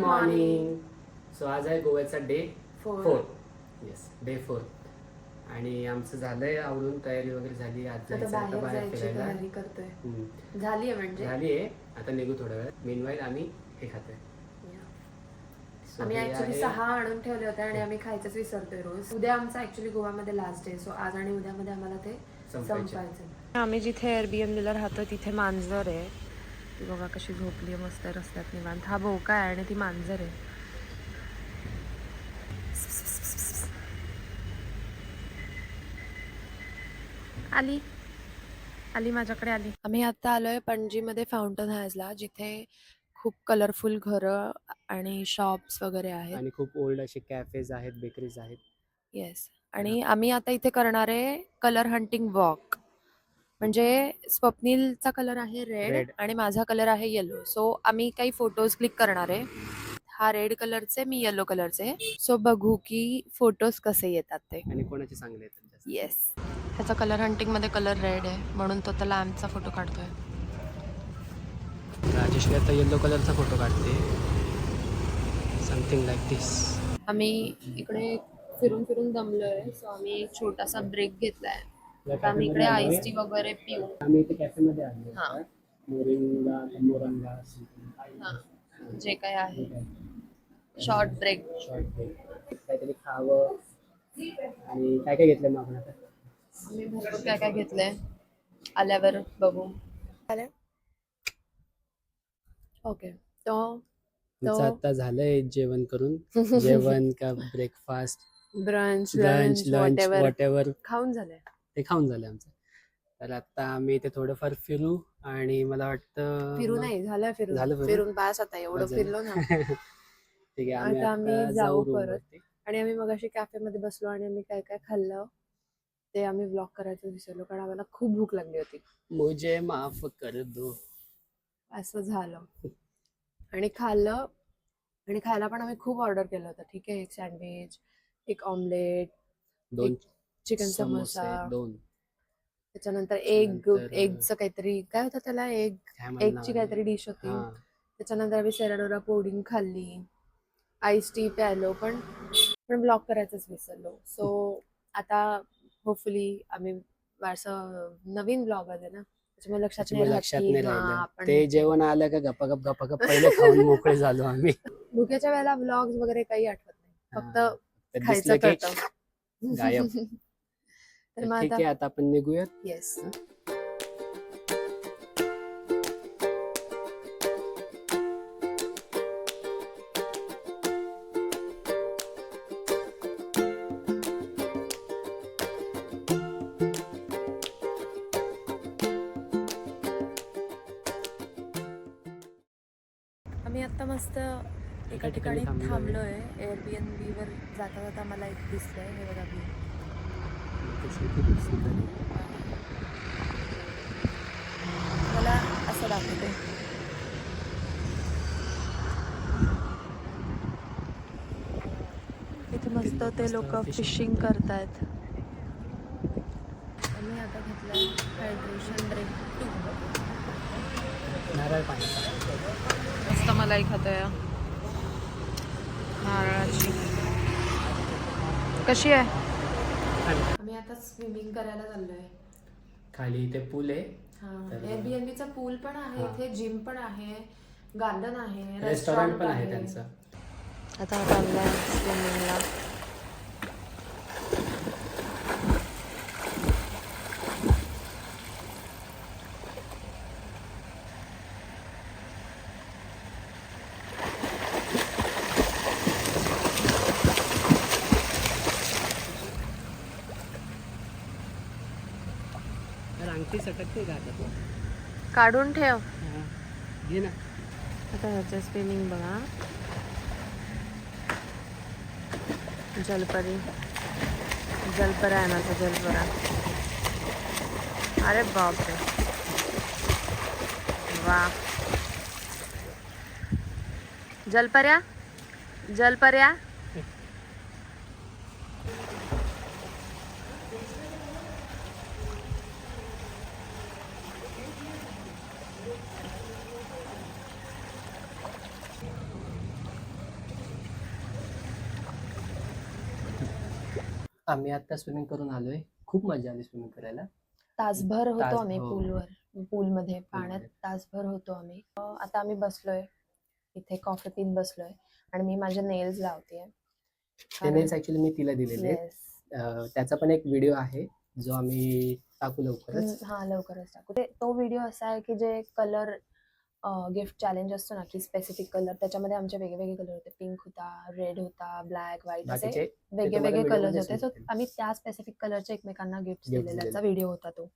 Morning. So आज आहे गोव्याचा डे 4. Yes, day 4. आणि आमचं झालंय आवरून, तयारी वगैरे झाली. आज जायचं आता बाहेर फिरायला. झाली आहे म्हणजे झाली आहे, आता निघू थोड्या वेळ. मीनवाईल आम्ही हे खातोय. आम्ही ऍक्च्युली 6 आणून ठेवले होते आणि आम्ही खायचंच विसरतोय रोज. उद्या आमचा ऍक्च्युली गोव्यामध्ये लास्ट डे. सो आज आणि उद्यामध्ये आम्हाला ते संपवायचं. आम्ही जिथे एअरबीएनबीला राहतो तिथे मांजर आहे. ती बघा कशी झोपली आहे मस्त रस्त्यात निवांत. हा भोका आहे आणि ती मांजर आहे. आली आली माझ्याकडे आली. आम्ही आता आलोय पणजीमध्ये फाउंटन हाऊसला, जिथे खूप कलरफुल घरं आणि शॉप्स वगैरे आहेत आणि खूप ओल्ड असे कॅफेज आहेत, बेकरीज आहेत. येस. आणि आम्ही आता इथे करणार आहे कलर हंटिंग वॉक. म्हणजे स्वप्नीलचा कलर आहे रेड आणि माझा कलर आहे येलो. सो आम्ही काही फोटोज क्लिक करणार आहे. हा रेड कलरचे, मी येलो कलरचे. सो बघू की फोटोज कसे येतात ते आणि कोणाचे चांगले येतात. येस. ह्याचा कलर हंटिंग मध्ये कलर रेड आहे म्हणून तो त्या लॅम्पचा फोटो काढतोय. राजेश्री आता येलो कलरचा फोटो काढते. समथिंग लाईक दिस. आम्ही इकडे फिरून फिरून दमलोय. सो आम्ही एक छोटासा ब्रेक घेतलाय. आता आम्ही इकडे आईस टी वगैरे पिऊ. आम्ही इथे कॅफेमध्ये आलो. मोरंगा जे काय आहे शॉर्ट ब्रेक. काहीतरी खावं. आणि काय काय घेतलं मग आपण आता? आम्ही भरपूर काय काय घेतलंय, आल्यावर बघू. ओके. तो आता झालंय जेवण करून. जेवण का breakfast, brunch lunch what ever खाऊन झालंय. ते खाऊन झालंय आमचं. तर आता आम्ही इथे थोडंफार फिरू. आणि मला वाटतं फिरू नाही झालं, फिरून पास आता एवढं फिरलो ना. ठीक आहे, आता आम्ही जाऊ परत. वरती. आणि आम्ही मगाशी कॅफे मध्ये बसलो आणि आम्ही काय काय खाल्लं ते आम्ही व्लॉग करायचं विसरलो, कारण आम्हाला खूप भूक लागली होती. मुझे माफ कर दो असं झालं. आणि खायला पण आम्ही खूप ऑर्डर केलं होतं. ठीक आहे, एक सँडविच, एक ऑमलेट, 2 चिकन समोसा, 2 त्याच्यानंतर एगचं काहीतरी काय होतं त्याला, एगची काहीतरी डिश होती. त्याच्यानंतर आम्ही सेराडोरा पुडिंग खाल्ली, आईस टी प्यायलो, पण ब्लॉग करायचंच विसरलो. सो आता होपफुली आम्ही असं नवीन ब्लॉग आहे ना, त्याच्यामुळे लक्षात नाही राहिलं. ते जेवण आलं का गपागप पहिले खाऊन मोकळे झालो आम्ही. भुकेच्या वेळेला व्लॉग्स वगैरे काही आठवत नाही, फक्त खायचं कळतं. गायब. तर ठीक आहे, आता आपण निघूयात. येस. आम्ही आता मस्त एका ठिकाणी थांबलोय. एअरबीएनबी वर जाता जाता मला एक दिसलंय, हे बघा मी मला असं दाखवते. इथे मस्त ते लोक फिशिंग करतायत. आम्ही आता घेतलंय हायड्रेशन ड्रिंक 2. नारळ पाणी. मस्त मलाई खातोय नारळाची. कशी आहे? आम्ही आता स्विमिंग करायला चाललोय. खाली इथे पूल आहे. एअरबीएनबीचा पूल पण आहे इथे, जिम पण आहे, गार्डन आहे, रेस्टॉरंट पण आहे त्यांचं. आता चाललंय स्विमिंगला. अंगठी सटकते का आता? काढून ठेव. घे ना. आता ह्याचं स्विमिंग बघा. जलपरा आहे माझा, जलपरा. अरे बापरे, वा. जलपर्या आम्ही आता स्विमिंग करून आलोय. खूप मजा आली स्विमिंग करायला. तासभर होतो आम्ही हो. पूलमध्ये पाण्यात पूलमध्ये. तासभर होतो आम्ही. आता आम्ही बसलोय इथे कॉफी पीत बसलोय आणि मी माझे नेल्स लावतेय. ते नेल्स ऍक्च्युली मी तिला दिलेले आहेत. येस, त्याचा पण एक व्हिडिओ आहे जो आम्ही टाकू लवकरच. हा लवकरच टाकू. तो व्हिडिओ असा आहे की जे कलर गिफ्ट चॅलेंज असतो ना, की स्पेसिफिक कलर, त्याच्यामध्ये आमचे वेगवेगळे कलर होते. पिंक होता, रेड होता, ब्लॅक, व्हाईट, असे बाकीचे वेगवेगळे video कलर्स मध्ये होते. सो समजतील. आम्ही त्या स्पेसिफिक कलरचे एकमेकांना गिफ्ट Gifts दिलेल्याचा दिलेले. व्हिडिओ होता तो.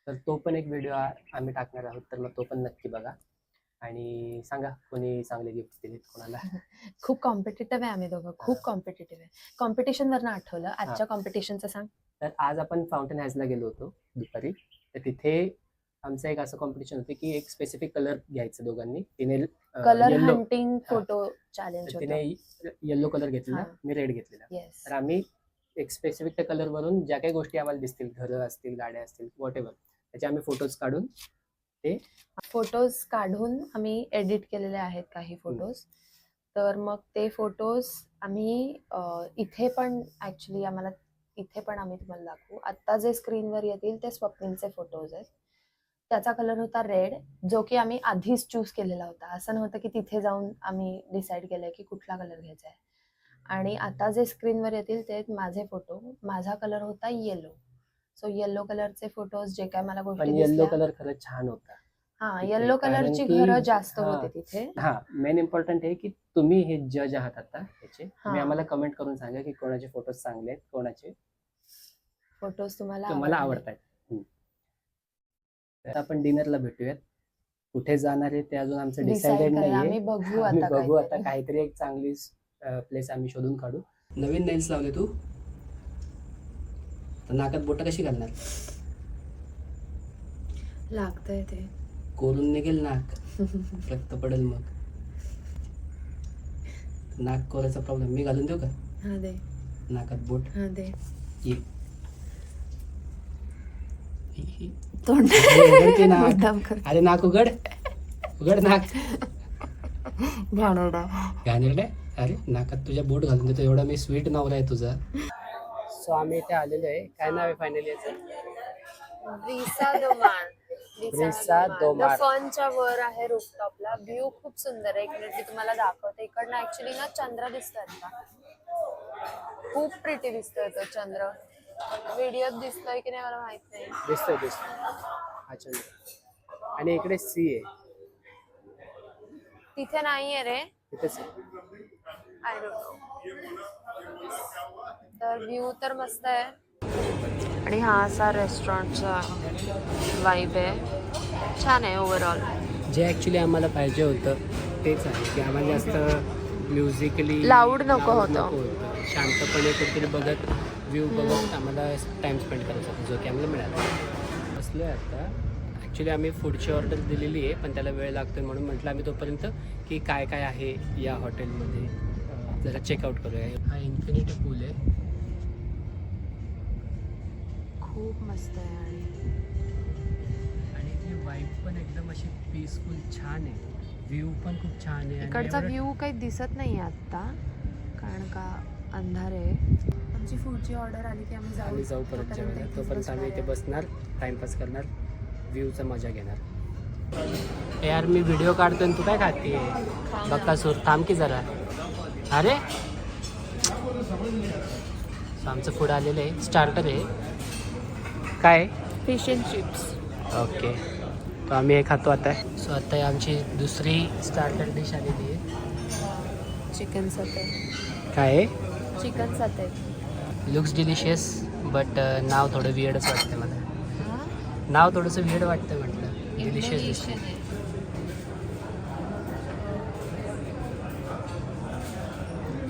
तर तो पण एक व्हिडिओ आम्ही टाकणार आहोत, तर मग तो पण नक्की बघा आणि सांगा कोणी चांगले गिफ्ट दिलेत कोणाला. खूप कॉम्पिटेटिव्ह आहे आम्ही दोघं, खूप कॉम्पिटेटिव्ह आहे. कॉम्पिटिशन वरनं आठवलं, आजच्या कॉम्पिटिशनचं सांग. तर आज आपण फाउंटेन हाऊसला गेलो होतो दुपारी. तर तिथे आमचं एक असं कॉम्पिटिशन होतं की एक स्पेसिफिक कलर घ्यायचं दोघांनी. तिने colour yellow, hunting photo challenge तिने होतं. येल्लो कलर घेतलेला, हा. मी रेड घेतलेला. येस, तर आम्ही एक स्पेसिफिक त्या कलर वरून ज्या काही गोष्टी आम्हाला दिसतील, घरं असतील, गाड्या असतील, वॉट एव्हर, त्याचे आम्ही फोटोज काढून फोटोज काढून आम्ही एडिट केलेले आहेत काही फोटोज. तर मग ते फोटोज आम्ही इथे पण ऍक्च्युली आम्हाला इथे पण आम्ही तुम्हाला दाखवू. आता जे स्क्रीनवर येतील ते स्वप्नीलचे फोटोज आहेत. त्याचा कलर होता रेड, जो की आम्ही आधीच चूज केलेला होता. असं नव्हतं की तिथे जाऊन आम्ही डिसाईड केलंय की कुठला कलर घ्यायचा आहे. आणि आता जे स्क्रीनवर येतील ते माझे फोटो. माझा कलर होता येलो. सो येलो कलरचे फोटोज जे काय मला गोष्टी पण येल्लो दिसल्या. कलर खरंच छान होता. हा, तिथे, येलो कारण कलरची की घरं जास्त होते तिथे. हा, मेन इम्पॉर्टंट आहे की तुम्ही हे जज आहात आता याचे. तुम्ही हा. आम्हाला कमेंट करून सांगा की कोणाचे फोटोज चांगले आहेत, कोणाचे फोटोज तुम्हाला तुम्हाला आवडले. आवडतात. तर आपण डिनरला भेटूयात. कुठे जाणार आहे ते अजून आमचं Decide डिसाइडेड करा. नाहीये. आम्ही बघू आम्ही आता बघू आता काहीतरी. काहीतरी एक चांगली प्लेस आम्ही शोधून काढू. नवीन नेल्स लावले तू, तर नाकात बोट कशी घालणार? लागतंय ते. कोरून निघेल नाक, रक्त पडेल मग. नाक कोरायचा प्रॉब्लेम मी घालून देऊ का? हा दे. नाकात बोट हा दे. ये. तोंड उघड की नाक. मुद्दाम कर. अरे नाक उघड, उघड नाक. घाणेरडा. घाणेरडे. अरे नाकात तुझ्या बोट घालून देतो, एवढा मी स्वीट नवरा आहे तुझा. सो आम्ही इथे आलेलो आहे. काय नाव आहे फायनली याचं? ब्रिसा दो मार. ब्रिसा दो मार. फनच्या वर आहे रूफटॉपला. व्ह्यू खूप सुंदर आहे. एक मिनिट मी तुम्हाला दाखवते. इकडनं ऍक्च्युली ना चंद्र दिसतात का? खूप प्रिटी दिसतोय तो चंद्र. व्हिडिओत दिसतोय की नाही मला माहित नाही. दिसतोय हा चंद्र. आणि इकडे सी आहे. तिथे नाहीये रे. तिथेच आहे. I don't know. तर व्ह्यू तर मस्त आहे. आणि हा असा रेस्टॉरंटचा वाईब आहे. छान आहे ओव्हरऑल. जे ऍक्च्युली आम्हाला पाहिजे होतं तेच आहे की आम्हाला जास्त म्युझिकली लाऊड नको होतं. शांतपणे कुठेतरी बघत व्ह्यू बघत आम्हाला टाइम स्पेंड करायचा होता, जो की आम्हाला मिळाला. बसलो आहे आता. ॲक्च्युली आम्ही फूडची ऑर्डर दिलेली आहे, पण त्याला वेळ लागतोय म्हणून म्हटलं आम्ही तोपर्यंत की काय काय आहे या हॉटेलमध्ये जरा चेकआउट करूया. हा इन्फिनिटी पूल आहे. खूप मस्त आहे. आणि ती वाईब पण एकदम अशी पीसफुल छान आहे. व्ह्यू पण खूप छान आहे. इकडचा व्ह्यू काही दिसत नाही आता कारण का अंधार आहे. आमची फूडची ऑर्डर आली की आम्ही जाऊ परत जेवायला. तोपर्यंत आम्ही इथे बसणार, टाइमपास करणार, व्ह्यूचा मजा घेणार. यार मी व्हिडिओ काढतोय आणि तू काय खाते? बक्कासूर थांब की जरा. अरे आमचं फूड आलेलं आहे. स्टार्टर आहे. काय? Fish and chips. ओके, तर आम्ही हे खातो आता. सो आता आमची दुसरी स्टार्टर डिश आलेली आहे. चिकन सते. काय आहे? चिकन सते. लुक्स डिलिशियस बट नाव थोडं वियर्डच वाटतं मला. नाव थोडंसं वियर्ड वाटतं म्हटलं. डिलिशियस दिसतं.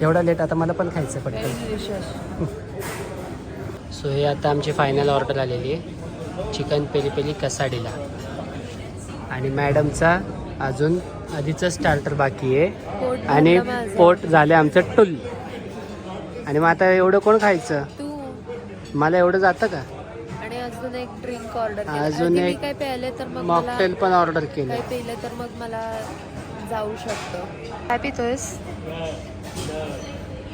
एवढा लेट आता मला पण खायचं पडतं. सो हे आता आमची फायनल ऑर्डर आलेली आहे. Chicken peri peri quesadilla. आणि मॅडमचा अजून आधीचं स्टार्टर बाकी आहे. आणि पोट झालं आमचं टुल. आणि मग आता एवढं कोण खायचं? तू. मला एवढं जातं का? आणि अजून एक ड्रिंक ऑर्डर केलं. अजून एक काय प्यायले तर मग मॉकटेल पण ऑर्डर केलं. काय पिलं तर मग मला जाऊ शकतो. काय पितोयस?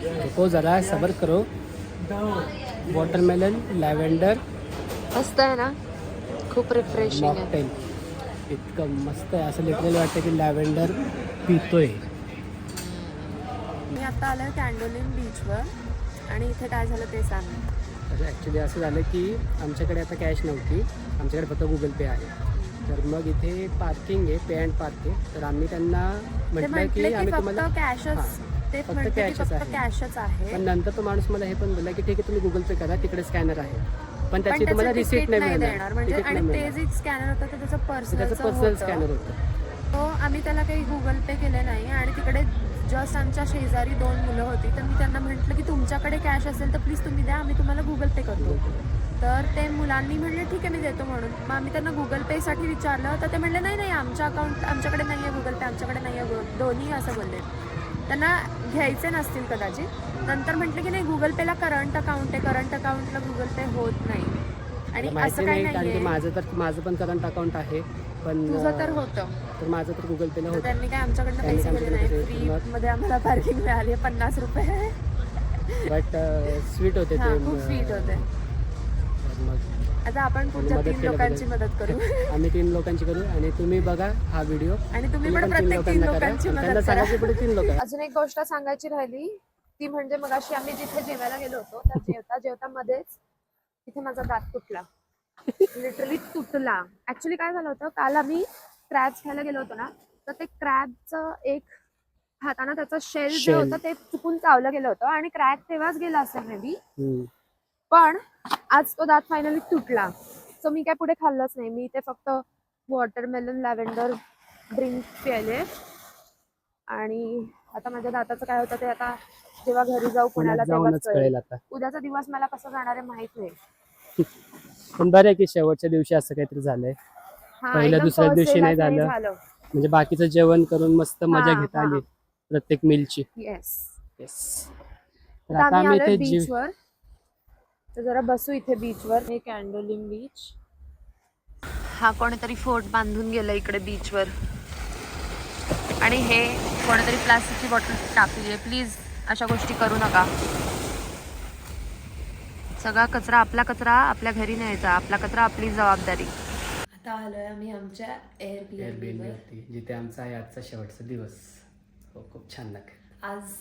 रुको जरा सबर करो. वॉटरमेलन लॅव्हेंडर मस्त आहे ना, खूप रिफ्रेशिंग आहे. मॉकटेल. इतकं मस्त आहे, असं लिटरली वाटतं की लॅव्हेंडर पितोय. मी आता आलोय कॅन्डोलिन बीचवर आणि इथे काय झालं ते सांग. तर ॲक्च्युली असं झालं की आमच्याकडे आता कॅश नव्हती, आमच्याकडे फक्त गुगल पे आहे. तर मग इथे पार्किंग आहे, पे अँड पार्क आहे. तर आम्ही त्यांना म्हटलं की आम्ही तुम्हाला कॅशच, ते फक्त म्हटले की कॅशच फक्त आहे. कॅशच आहे. पण नंतर तो माणूस मला हे पण बोलला की ठीक आहे तुम्ही गुगल पे करा, तिकडे स्कॅनर आहे, पण पण त्याची तुम्हाला त्याचं रिसिप्ट तिकीट नाही नाही देणार मिळणार. म्हणजे. तिकीट आणि नाही ते मिळणार. जे स्कॅनर होतं ते त्याचं त्याचं पर्सनल पर्सनल स्कॅनर होतं. तो आम्ही त्याला काही गुगल पे केले नाही. आणि तिकडे जस्ट आमच्या शेजारी 2 मुलं होती, तर मी त्यांना म्हटलं की तुमच्याकडे कॅश असेल तर प्लीज तुम्ही द्या, आम्ही तुम्हाला गुगल पे करतो. तर ते मुलांनी म्हणले ठीक आहे मी देतो म्हणून. मग आम्ही त्यांना गुगल पेसाठी विचारलं तर ते म्हणले नाही नाही आमच्याकडे नाही आहे गुगल पे, आमच्याकडे नाही आहे, दोन्ही असं बोलले. त्यांना घ्यायचे नसतील कदाचित. नंतर म्हटलं की नाही गुगल पेला करंट अकाउंट आहे, करंट अकाउंटला गुगल पे होत नाही. आणि माहिती असं काही नाही कारण की नाही, माझं पण करंट अकाउंट आहे, पण तुझं तर होतं. तर माझं तर गुगल पेला तर होतं. त्यांनी काय आमच्याकडनं त्यांनी पैसे गेले नाही. आमच्याकडे मग- फ्री मध्ये आम्हाला पार्किंग मिळाली आहे 50 रुपये. बट स्वीट होते हा ते. खूप स्वीट होते. तर मग आता आपण पुढच्या मदत 3 केल्याबद्दल. लोकांची मदत करू. आम्ही 3 लोकांची करू आणि तुम्ही बघा हा व्हिडिओ आणि तुम्ही पण तीन प्रत्येक 3 लोकांना करा. लोकांची आणि मदत त्यांना करा. सांगा की पुढे 3 लोक. अजून एक गोष्ट सांगायची राहिली ती म्हणजे मगाशी आम्ही जिथे जेवायला गेलो होतो त्या जेवता मध्येच तिथे माझा दात तुटला. लिटरली तुटला. ऍक्च्युली काय झालं होतं, काल आम्ही क्रॅब्स खायला गेलो होतो ना, तर ते क्रॅबचं एक खाताना त्याचं शेल जे होतं ते चुकून चावलं गेलं होतं आणि क्रॅक तेव्हाच गेला असेल मे बी. पण आज तो दात फायनली तुटला. सो मी काय पुढे खाल्लंच नाही. मी ते फक्त वॉटरमेलन लॅव्हेंडर ड्रिंक प्यायले. आणि आता माझ्या दाताचं काय होतं ते आता जेव्हा घरी जाऊ पुण्याला तेव्हाच कळेल. आता उद्याचा दिवस मला कसं जाणार आहे माहित नाही. पण बरं आहे की शेवटच्या दिवशी असं काहीतरी झालंय. पहिल्या दुसऱ्या दिवशी नाही झालं म्हणजे बाकीचं जेवण करून मस्त मजा घेता आली प्रत्येक मीलची. येस. तर आता आम्ही इथे बीचवर, तर जरा बसू इथे बीचवर. हे कॅन्डोलिन बीच. हा कोणीतरी फोर्ट बांधून गेला इकडे बीचवर. आणि हे कोणीतरी प्लास्टिकची बॉटल टाकली आहे. प्लीज अशा गोष्टी करू नका. सगळा कचरा आपल्या घरी न्यायचा. आपला कचरा आपली जबाबदारी. आता आलोय आम्ही आमच्या एअरबीएनबी जिथे आमचा आहे आजचा शेवटचा दिवस. हो खूप छान लागेल. आज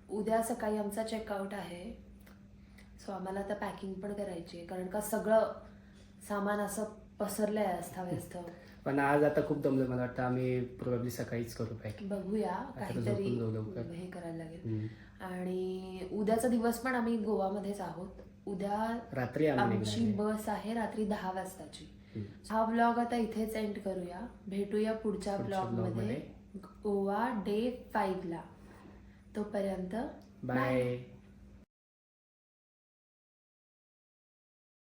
उद्या सकाळी आमचा चेकआउट आहे. सो आम्हाला आता पॅकिंग पण करायची आहे कारण का सगळं सामान असं पसरलंय अस्ताव्यस्त. पण आज आता खूप दमलं. मला वाटतं आम्ही प्रोबॅबली सकाळीच करू पॅकिंग. बघूया काहीतरी हे करायला लागेल. आणि उद्याचा दिवस पण आम्ही गोवामध्येच आहोत. उद्या रात्री आमची बस आहे रात्री 10 वाजताची. हा व्लॉग आता इथेच एंड करूया. भेटूया पुढच्या व्लॉग मध्ये गोवा डे 5 ला. तोपर्यंत बाय.